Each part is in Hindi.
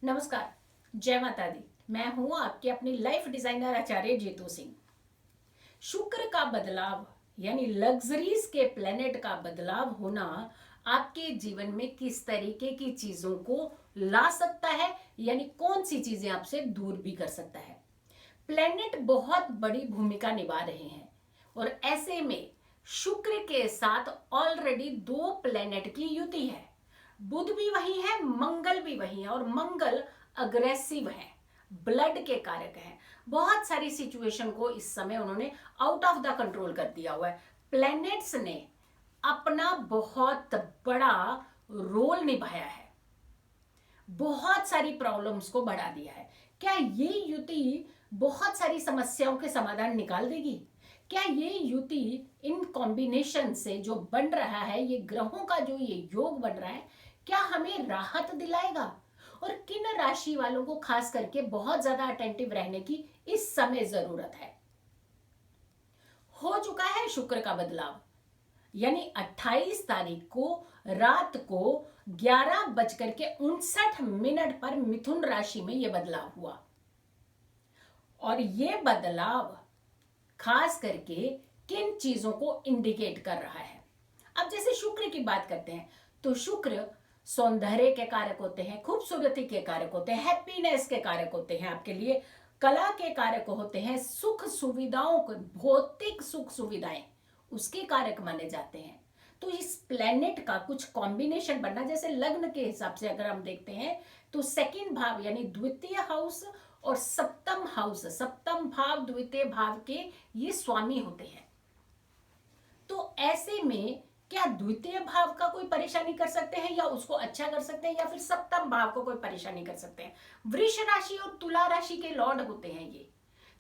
नमस्कार। जय माता दी। मैं हूं आपके अपनी लाइफ डिजाइनर आचार्य जीतू सिंह। शुक्र का बदलाव यानी लग्जरीज के प्लेनेट का बदलाव होना आपके जीवन में किस तरीके की चीजों को ला सकता है, यानी कौन सी चीजें आपसे दूर भी कर सकता है। प्लेनेट बहुत बड़ी भूमिका निभा रहे हैं और ऐसे में शुक्र के साथ ऑलरेडी दो प्लेनेट की युति है। बुध भी वही है, मंगल भी वही है और मंगल अग्रेसिव है, ब्लड के कारक हैं। बहुत सारी सिचुएशन को इस समय उन्होंने आउट ऑफ द कंट्रोल कर दिया हुआ है। प्लैनेट्स ने अपना बहुत बड़ा रोल निभाया है, बहुत सारी प्रॉब्लम्स को बढ़ा दिया है। क्या ये युति बहुत सारी समस्याओं के समाधान निकाल देगी? क्या ये युति इन कॉम्बिनेशन से जो बन रहा है, ये ग्रहों का जो ये योग बन रहा है, क्या हमें राहत दिलाएगा? और किन राशि वालों को खास करके बहुत ज्यादा अटेंटिव रहने की इस समय जरूरत है? हो चुका है शुक्र का बदलाव, यानी 28 तारीख को रात को 11:59 पर मिथुन राशि में यह बदलाव हुआ। और यह बदलाव खास करके किन चीजों को इंडिकेट कर रहा है? अब जैसे शुक्र की बात करते हैं तो शुक्र सौंदर्य के कारक होते हैं, खूबसूरती के कारक होते हैं, हैप्पीनेस के कारक होते हैं, आपके लिए कला के कारक होते हैं, सुख सुविधाओं को, भौतिक सुख सुविधाएं उसके कारक माने जाते हैं। तो इस प्लेनेट का कुछ कॉम्बिनेशन बनना, जैसे लग्न के हिसाब से अगर हम देखते हैं तो सेकंड भाव यानी द्वितीय हाउस और सप्तम हाउस, सप्तम भाव द्वितीय भाव के ये स्वामी होते हैं। तो ऐसे में क्या द्वितीय भाव का कोई परेशानी कर सकते हैं या उसको अच्छा कर सकते हैं, या फिर सप्तम भाव को कोई परेशानी कर सकते हैं? वृष राशि और तुला राशि के लॉर्ड होते हैं ये।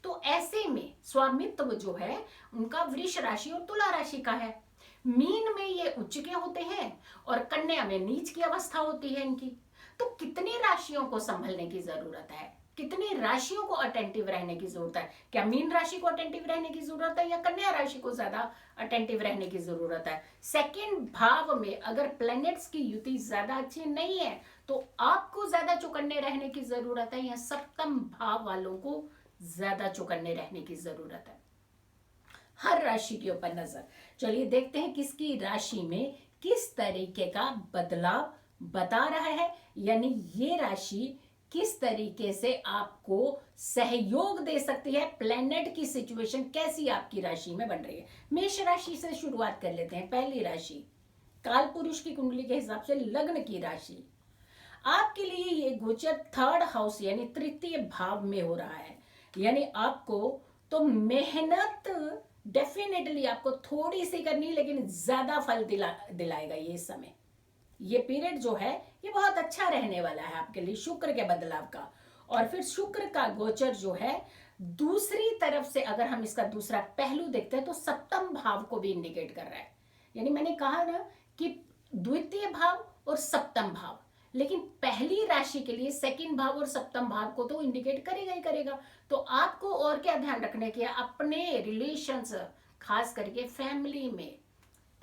तो ऐसे में स्वामित्व जो है उनका वृष राशि और तुला राशि का है। मीन में ये उच्च के होते हैं और कन्या में नीच की अवस्था होती है इनकी। तो कितनी राशियों को संभलने की जरूरत है, कितनी राशियों को अटेंटिव रहने की जरूरत है? क्या मीन राशि को अटेंटिव रहने की जरूरत है या कन्या राशि को ज्यादा अटेंटिव रहने की जरूरत है? सेकंड भाव में अगर प्लैनेट्स की युति ज्यादा अच्छी नहीं है तो आपको ज्यादा चौकन्ने रहने की जरूरत है या सप्तम भाव वालों को ज्यादा चौकन्ने रहने की जरूरत है? हर राशि के ऊपर नजर। चलिए देखते हैं किसकी राशि में किस तरीके का बदलाव बता रहा है, यानी ये राशि किस तरीके से आपको सहयोग दे सकती है, प्लेनेट की सिचुएशन कैसी आपकी राशि में बन रही है। मेष राशि से शुरुआत कर लेते हैं। पहली राशि काल पुरुष की कुंडली के हिसाब से लग्न की राशि, आपके लिए ये गोचर थर्ड हाउस यानी तृतीय भाव में हो रहा है। यानी आपको तो मेहनत डेफिनेटली आपको थोड़ी सी करनी, लेकिन ज्यादा फल दिलाएगा ये समय। ये पीरियड जो है ये बहुत अच्छा रहने वाला है आपके लिए शुक्र के बदलाव का। और फिर शुक्र का गोचर जो है दूसरी तरफ से अगर हम इसका दूसरा पहलू देखते हैं तो सप्तम भाव को भी इंडिकेट कर रहा है। यानी मैंने कहा ना कि द्वितीय भाव और सप्तम भाव, लेकिन पहली राशि के लिए सेकंड भाव और सप्तम भाव को तो इंडिकेट करेगा ही करेगा। तो आपको और क्या ध्यान रखने की, अपने रिलेशंस, खास करके फैमिली में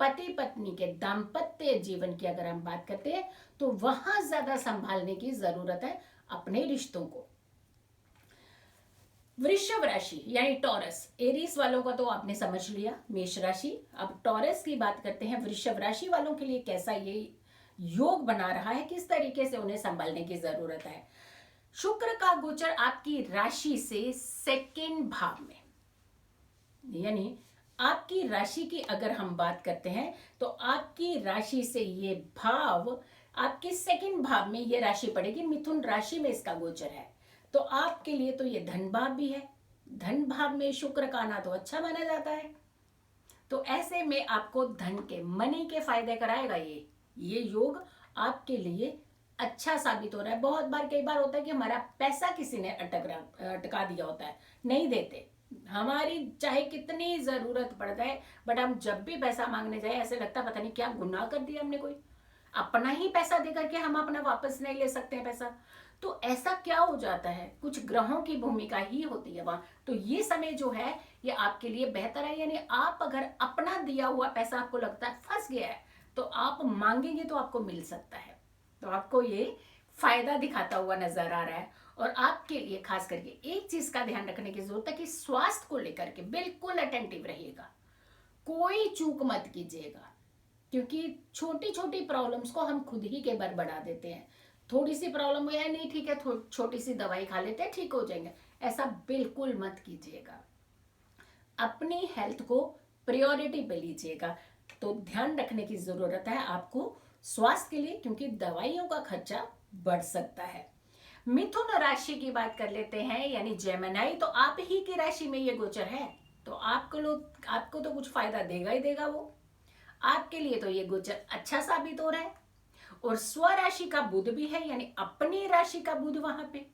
पति पत्नी के दाम्पत्य जीवन की अगर हम बात करते हैं तो वहां ज्यादा संभालने की जरूरत है अपने रिश्तों को। वृषभ राशि यानी टॉरस, एरीज वालों का तो आपने समझ लिया, मेष राशि। अब टॉरस की बात करते हैं। वृषभ राशि वालों के लिए कैसा ये योग बना रहा है, किस तरीके से उन्हें संभालने की जरूरत है? शुक्र का गोचर आपकी राशि से सेकेंड भाव में, यानी आपकी राशि की अगर हम बात करते हैं तो आपकी राशि से ये भाव आपके सेकंड भाव में ये राशि पड़ेगी, मिथुन राशि में इसका गोचर है। तो आपके लिए तो ये धन भाव भी है, धन भाव में शुक्र का आना तो अच्छा माना जाता है। तो ऐसे में आपको धन के, मनी के फायदे कराएगा ये योग आपके लिए अच्छा साबित हो रहा है। बहुत बार, कई बार होता है कि हमारा पैसा किसी ने अटका दिया होता है, नहीं देते, हमारी चाहे कितनी जरूरत पड़ जाए, बट हम जब भी पैसा मांगने जाए ऐसे लगता है पता नहीं क्या गुनाह कर दिया हमने, कोई अपना ही पैसा दे करके हम अपना वापस नहीं ले सकते हैं पैसा। तो ऐसा क्या हो जाता है, कुछ ग्रहों की भूमिका ही होती है वहां। तो ये समय जो है ये आपके लिए बेहतर है। यानी आप अगर अपना दिया हुआ पैसा आपको लगता है फंस गया है तो आप मांगेंगे तो आपको मिल सकता है। तो आपको ये फायदा दिखाता हुआ नजर आ रहा है। और आपके लिए खास करके एक चीज का ध्यान रखने की जरूरत है कि स्वास्थ्य को लेकर के बिल्कुल अटेंटिव रहिएगा, कोई चूक मत कीजिएगा, क्योंकि छोटी छोटी प्रॉब्लम्स को हम खुद ही के बढ़ा देते हैं। थोड़ी सी प्रॉब्लम हो या नहीं ठीक है, छोटी सी दवाई खा लेते हैं ठीक हो जाएंगे, ऐसा बिल्कुल मत कीजिएगा। अपनी हेल्थ को प्रायोरिटी पे लीजिएगा। तो ध्यान रखने की जरूरत है आपको स्वास्थ्य के लिए, क्योंकि दवाइयों का खर्चा बढ़ सकता है। मिथुन राशि की बात कर लेते हैं, यानी जेमिनी। तो आप ही की राशि में ये गोचर है, तो आपको तो कुछ फायदा देगा ही देगा। वो आपके लिए तो ये गोचर अच्छा साबित हो रहा है। और स्वराशि का बुध भी है, यानी अपनी राशि का बुध वहां पे।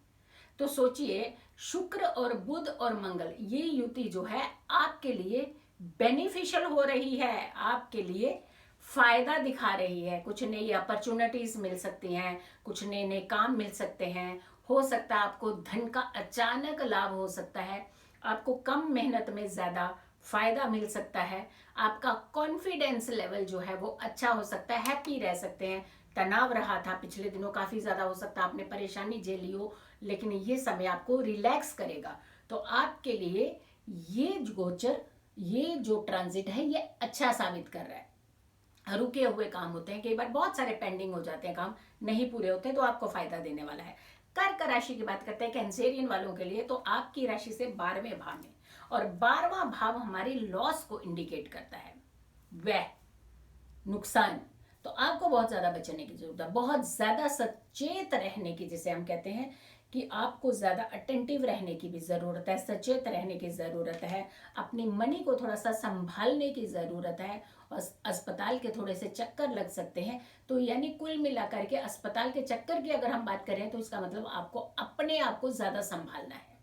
तो सोचिए, शुक्र और बुध और मंगल, ये युति जो है आपके लिए बेनिफिशियल हो रही है, आपके लिए फायदा दिखा रही है। कुछ नई अपॉर्चुनिटीज मिल सकती हैं, कुछ नए नए काम मिल सकते हैं। हो सकता है आपको धन का अचानक लाभ हो सकता है, आपको कम मेहनत में ज्यादा फायदा मिल सकता है। आपका कॉन्फिडेंस लेवल जो है वो अच्छा हो सकता है, हैप्पी रह सकते हैं। तनाव रहा था पिछले दिनों काफी ज्यादा, हो सकता है आपने परेशानी झेली हो, लेकिन ये समय आपको रिलैक्स करेगा। तो आपके लिए ये गोचर, ये जो ट्रांजिट है, ये अच्छा साबित कर रहा है। रुके हुए काम होते हैं, कई बार बहुत सारे पेंडिंग हो जाते हैं, काम नहीं पूरे होते हैं, तो आपको फायदा देने वाला है। कर्क राशि की बात करते हैं कैंसेरियन वालों के लिए। तो आपकी राशि से 12वें भाव में, और 12वां भाव हमारी लॉस को इंडिकेट करता है, व्यय, नुकसान। तो आपको बहुत ज्यादा बचने की जरूरत है, बहुत ज्यादा सचेत रहने की, जिसे हम कहते हैं कि आपको ज्यादा अटेंटिव रहने की भी जरूरत है, सचेत रहने की जरूरत है। अपनी मनी को थोड़ा सा संभालने की जरूरत है। और अस्पताल के थोड़े से चक्कर लग सकते हैं। तो यानी कुल मिलाकर के अस्पताल के चक्कर की अगर हम बात करें, तो इसका मतलब आपको अपने आप को ज्यादा संभालना है,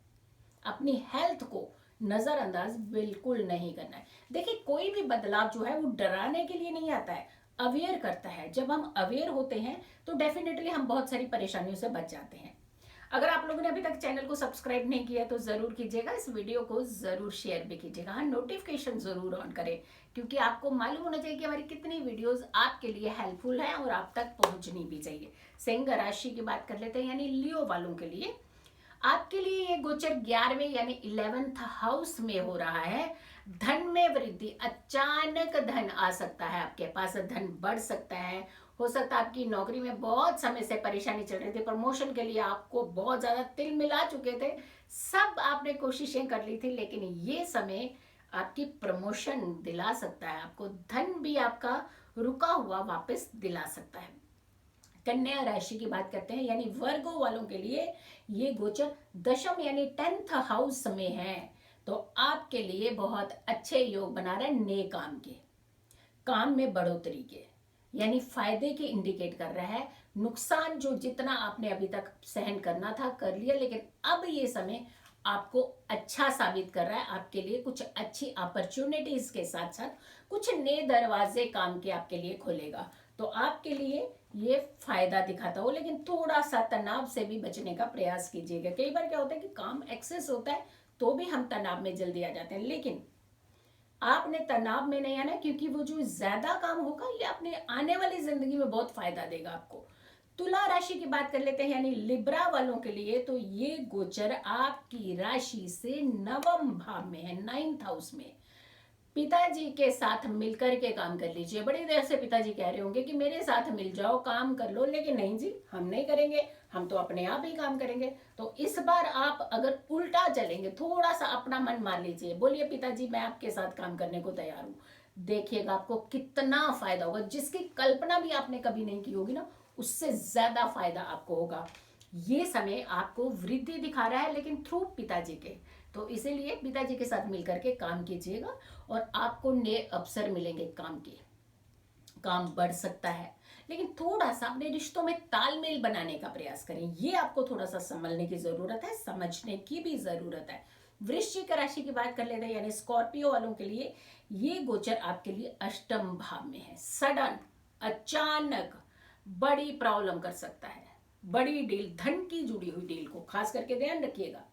अपनी हेल्थ को नजरअंदाज बिल्कुल नहीं करना है। देखिए, कोई भी बदलाव जो है वो डराने के लिए नहीं आता है, अवेयर करता है। जब हम अवेयर होते हैं तो डेफिनेटली हम बहुत सारी परेशानियों से बच जाते हैं। अगर आप लोगों ने अभी तक चैनल को सब्सक्राइब नहीं किया तो जरूर कीजिएगा, इस वीडियो को जरूर शेयर भी कीजिएगा। हाँ, नोटिफिकेशन जरूर ऑन करें, क्योंकि आपको मालूम होना चाहिए कि हमारी कितनी वीडियोस आपके लिए हेल्पफुल है और आप तक पहुंचनी भी चाहिए। सिंह राशि की बात कर लेते हैं, यानी लियो वालों के लिए। आपके लिए ये गोचर 11वें यानी 11th हाउस में हो रहा है। धन में वृद्धि, अचानक धन आ सकता है, आपके पास धन बढ़ सकता है। हो सकता है आपकी नौकरी में बहुत समय से परेशानी चल रही थी, प्रमोशन के लिए आपको बहुत ज्यादा तिल मिला चुके थे, सब आपने कोशिशें कर ली थी, लेकिन ये समय आपकी प्रमोशन दिला सकता है, आपको धन भी आपका रुका हुआ वापस दिला सकता है। कन्या राशि की बात करते हैं, यानी वर्गो वालों के लिए ये गोचर दशम यानी 10th हाउस में है। तो आपके लिए बहुत अच्छे योग बना रहा है, नए काम में बढ़ोतरी के, यानी फायदे के इंडिकेट कर रहा है। नुकसान जो जितना आपने अभी तक सहन करना था कर लिया, लेकिन अब ये समय आपको अच्छा साबित कर रहा है, आपके लिए कुछ अच्छी अपॉर्चुनिटीज के साथ साथ कुछ नए दरवाजे काम के आपके लिए खोलेगा। तो आपके लिए ये फायदा दिखाता हो, लेकिन थोड़ा सा तनाव से भी बचने का प्रयास कीजिएगा। कई बार क्या होता है कि काम एक्सेस होता है तो भी हम तनाव में जल्दी आ जाते हैं, लेकिन आपने तनाव में नहीं आना, क्योंकि वो जो ज्यादा काम होगा ये अपने आने वाली जिंदगी में बहुत फायदा देगा आपको। तुला राशि की बात कर लेते हैं, यानी लिब्रा वालों के लिए। तो ये गोचर आपकी राशि से 9वें भाव में है, 9th हाउस में। पिताजी के साथ मिलकर के काम कर लीजिए। बड़ी देर से पिताजी कह रहे होंगे कि मेरे साथ मिल जाओ, काम कर लो, लेकिन नहीं जी, हम नहीं करेंगे, हम तो अपने आप ही काम करेंगे। तो इस बार आप अगर उल्टा चलेंगे, थोड़ा सा अपना मन मार लीजिए, बोलिए पिताजी मैं आपके साथ काम करने को तैयार हूँ। देखिएगा आपको कितना फायदा होगा, जिसकी कल्पना भी आपने कभी नहीं की होगी ना, उससे ज्यादा फायदा आपको होगा। ये समय आपको वृद्धि दिखा रहा है, लेकिन थ्रू पिताजी के। तो इसीलिए पिताजी के साथ मिलकर के काम कीजिएगा और आपको नए अवसर मिलेंगे काम के, काम बढ़ सकता है। लेकिन थोड़ा सा अपने रिश्तों में तालमेल बनाने का प्रयास करें, ये आपको थोड़ा सा संभलने की जरूरत है, समझने की भी जरूरत है। वृश्चिक राशि की बात कर लेते हैं, यानी स्कॉर्पियो वालों के लिए ये गोचर आपके लिए अष्टम भाव में है। सडन, अचानक बड़ी प्रॉब्लम कर सकता है, बड़ी डील, धन की जुड़ी हुई डील को खास करके ध्यान रखिएगा।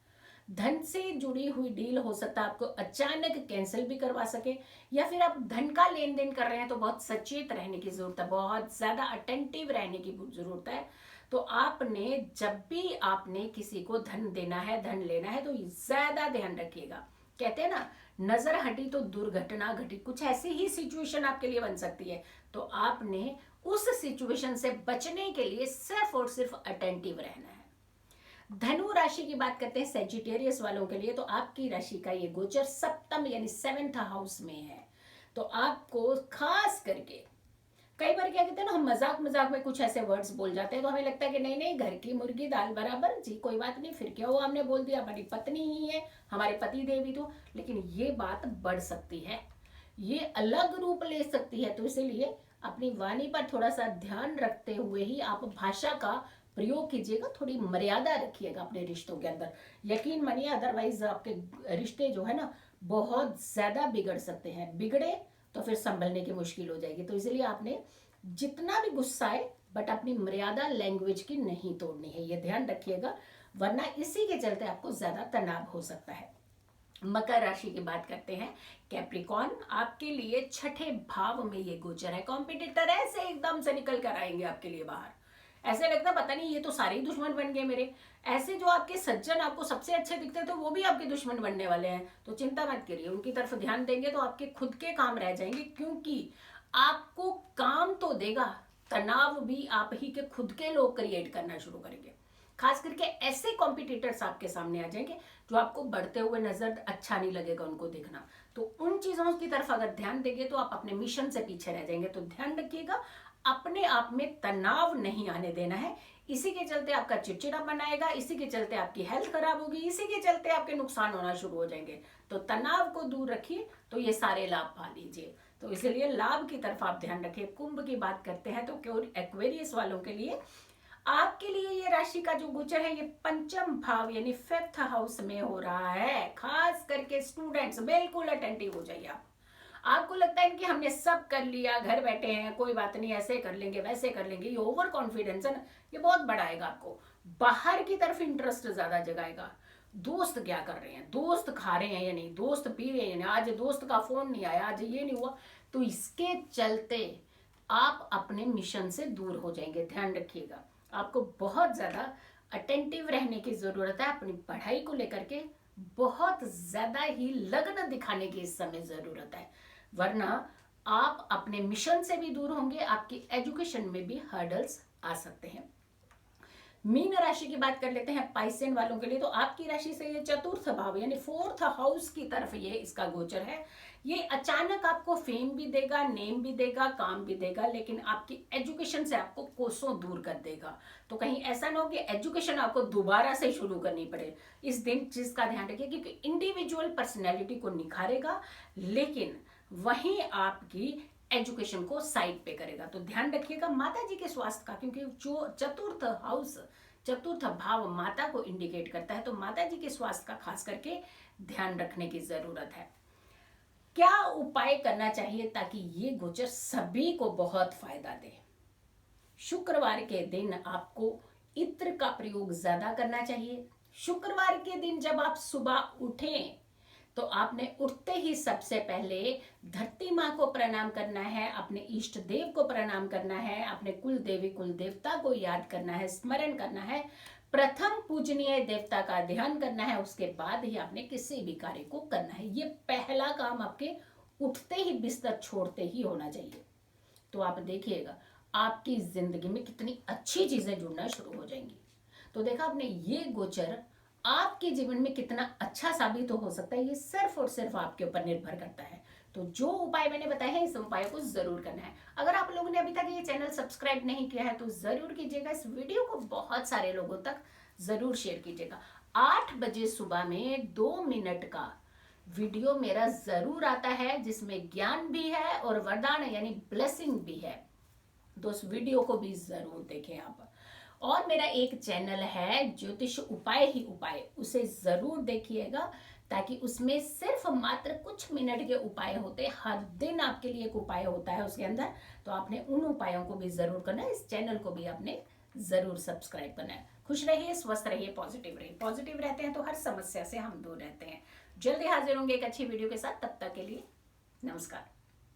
धन से जुड़ी हुई डील हो सकता है आपको अचानक कैंसिल भी करवा सके, या फिर आप धन का लेन देन कर रहे हैं तो बहुत सचेत रहने की जरूरत है, बहुत ज्यादा अटेंटिव रहने की जरूरत है। तो आपने जब भी आपने किसी को धन देना है, धन लेना है, तो ज्यादा ध्यान रखिएगा। कहते हैं ना, नजर हटी तो दुर्घटना घटी, कुछ ऐसी ही सिचुएशन आपके लिए बन सकती है। तो आपने उस सिचुएशन से बचने के लिए सिर्फ और सिर्फ अटेंटिव रहना है। धनु राशि की बात करते हैं सेजिटेरियस वालों के लिए, तो आपकी राशि का ये गोचर सप्तम यानी 7th हाउस में है। तो आपको खास करके कई बार क्या कहते हैं ना, हम मजाक मजाक में कुछ ऐसे वर्ड्स बोल जाते हैं तो हमें लगता है कि नहीं नहीं, घर की मुर्गी दाल बराबर जी, कोई बात नहीं, फिर क्या हुआ, हमने बोल दिया, हमारी पत्नी ही है, हमारे पति देवी तो। लेकिन ये बात बढ़ सकती है, ये अलग रूप ले सकती है। तो इसीलिए अपनी वाणी पर थोड़ा सा ध्यान रखते हुए ही आप भाषा का प्रयोग कीजिएगा, थोड़ी मर्यादा रखिएगा अपने रिश्तों के अंदर। यकीन मानिए, अदरवाइज आपके रिश्ते जो है ना बहुत ज्यादा बिगड़ सकते हैं। बिगड़े तो फिर संभलने की मुश्किल हो जाएगी। तो इसलिए आपने जितना भी गुस्सा है, बट अपनी मर्यादा लैंग्वेज की नहीं तोड़नी है, ये ध्यान रखिएगा, वरना इसी के चलते आपको ज्यादा तनाव हो सकता है। मकर राशि की बात करते हैं। कैप्रिकॉन, आपके लिए छठे भाव में ये गोचर है। कॉम्पिटिटर ऐसे एकदम से निकल कर आएंगे आपके लिए बाहर, ऐसे लगता पता नहीं ये तो सारे ही दुश्मन बन गए मेरे। ऐसे जो आपके सज्जन आपको सबसे अच्छे दिखते हैं तो वो भी आपके दुश्मन बनने वाले हैं। तो चिंता मत करिए, उनकी तरफ ध्यान देंगे तो आपके खुद के काम रह जाएंगे, क्योंकि आपको काम तो देगा, तनाव भी आप ही के खुद के लोग क्रिएट करना शुरू करेंगे। खास करके ऐसे कॉम्पिटिटर्स आपके सामने आ जाएंगे जो आपको बढ़ते हुए नजर अच्छा नहीं लगेगा उनको देखना। तो उन चीजों की तरफ अगर ध्यान देंगे तो आप अपने मिशन से पीछे रह जाएंगे। तो ध्यान रखिएगा, अपने आप में तनाव नहीं आने देना है। इसी के चलते आपका चिड़चिड़ापन आएगा, इसी के चलते आपकी हेल्थ खराब होगी, इसी के चलते आपके नुकसान होना शुरू हो जाएंगे। तो तनाव को दूर रखिए, तो ये सारे लाभ पा लीजिए। तो इसलिए लाभ की तरफ आप ध्यान रखिए। कुंभ की बात करते हैं तो एक्वेरियस वालों के लिए, आपके लिए ये राशि का जो गोचर है ये पंचम भाव यानी 5th हाउस में हो रहा है। खास करके स्टूडेंट्स बिल्कुल अटेंटिव हो जाइए आप। आपको लगता है कि हमने सब कर लिया, घर बैठे हैं, कोई बात नहीं, ऐसे कर लेंगे वैसे कर लेंगे, ये ओवर कॉन्फिडेंस है ना, ये बहुत बढ़ाएगा आपको, बाहर की तरफ इंटरेस्ट ज्यादा जगाएगा। दोस्त क्या कर रहे हैं, दोस्त खा रहे हैं या नहीं, दोस्त पी रहे हैं या नहीं, आज दोस्त का फोन नहीं आया, आज ये नहीं हुआ। तो इसके चलते आप अपने मिशन से दूर हो जाएंगे। ध्यान रखिएगा, आपको बहुत ज्यादा अटेंटिव रहने की जरूरत है। अपनी पढ़ाई को लेकर के बहुत ज्यादा ही लगन दिखाने की इस समय जरूरत है, वरना आप अपने मिशन से भी दूर होंगे, आपकी एजुकेशन में भी हर्डल्स आ सकते हैं। मीन राशि की बात कर लेते हैं पाइसेन वालों के लिए, तो आपकी राशि से ये चतुर्थ भाव यानी 4th हाउस की तरफ ये इसका गोचर है। ये अचानक आपको फेम भी देगा, नेम भी देगा, काम भी देगा, लेकिन आपकी एजुकेशन से आपको कोसों दूर कर देगा। तो कहीं ऐसा ना हो कि एजुकेशन आपको दोबारा से शुरू करनी पड़े। इस दिन चीज का ध्यान रखिए, क्योंकि इंडिविजुअल पर्सनैलिटी को निखारेगा, लेकिन वहीं आपकी एजुकेशन को साइड पे करेगा। तो ध्यान रखिएगा माता जी के स्वास्थ्य का, क्योंकि जो चतुर्थ हाउस, चतुर्थ भाव माता को इंडिकेट करता है, तो माता जी के स्वास्थ्य का खास करके ध्यान रखने की जरूरत है। क्या उपाय करना चाहिए ताकि ये गोचर सभी को बहुत फायदा दे? शुक्रवार के दिन आपको इत्र का प्रयोग ज्यादा करना चाहिए। शुक्रवार के दिन जब आप सुबह उठें तो आपने उठते ही सबसे पहले धरती माँ को प्रणाम करना है, अपने इष्ट देव को प्रणाम करना है, अपने कुल देवी कुल देवता को याद करना है, स्मरण करना है, प्रथम पूजनीय देवता का ध्यान करना है, उसके बाद ही आपने किसी भी कार्य को करना है। ये पहला काम आपके उठते ही बिस्तर छोड़ते ही होना चाहिए। तो आप देखिएगा आपकी जिंदगी में कितनी अच्छी चीजें जुड़ना शुरू हो जाएंगी। तो देखा आपने, ये गोचर आपके जीवन में कितना अच्छा साबित हो सकता है, ये सिर्फ और सिर्फ आपके ऊपर निर्भर करता है। तो जो उपाय मैंने बताए हैं, इस उपाय को जरूर करना है। अगर आप लोगों ने अभी तक ये चैनल सब्सक्राइब नहीं किया है तो जरूर कीजिएगा। इस वीडियो को बहुत सारे लोगों तक जरूर शेयर कीजिएगा। 8 बजे सुबह में 2 मिनट का वीडियो मेरा जरूर आता है, जिसमें ज्ञान भी है और वरदान यानी ब्लेसिंग भी है। तो उस वीडियो को भी जरूर देखें आप। और मेरा एक चैनल है ज्योतिष उपाय ही उपाय, उसे जरूर देखिएगा, ताकि उसमें सिर्फ मात्र कुछ मिनट के उपाय होते हैं। हर दिन आपके लिए एक उपाय होता है उसके अंदर, तो आपने उन उपायों को भी जरूर करना है। इस चैनल को भी आपने जरूर सब्सक्राइब करना है। खुश रहिए, स्वस्थ रहिए, पॉजिटिव रहिए। पॉजिटिव रहते हैं तो हर समस्या से हम दूर रहते हैं। जल्दी हाजिर होंगे एक अच्छी वीडियो के साथ, तब तक के लिए नमस्कार।